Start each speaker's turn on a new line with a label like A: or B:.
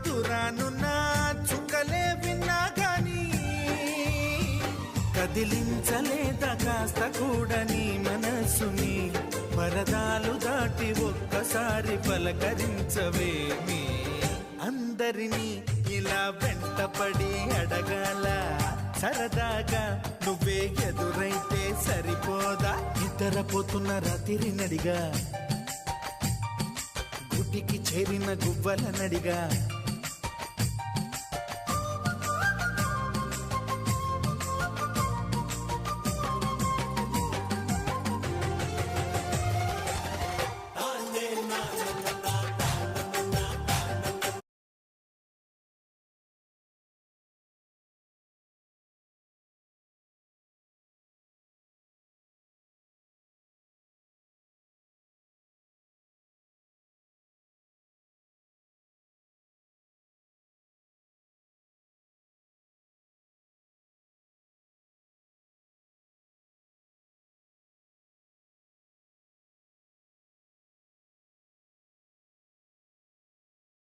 A: దురానున్న చుక్కలే విన్నా గాని కదిలించలేదా కాస్త కూడా నీ మనసుని పరదాలు దాటి ఒక్కసారి పలకరించవేమి అందరినీ ఇలా వెంటపడి అడగాల సరదాగా నువ్వే ఎదురైతే సరిపోదా నిద్రపోతున్న రాత్రి నడిగా గుడికి చేరిన గువ్వల నడిగా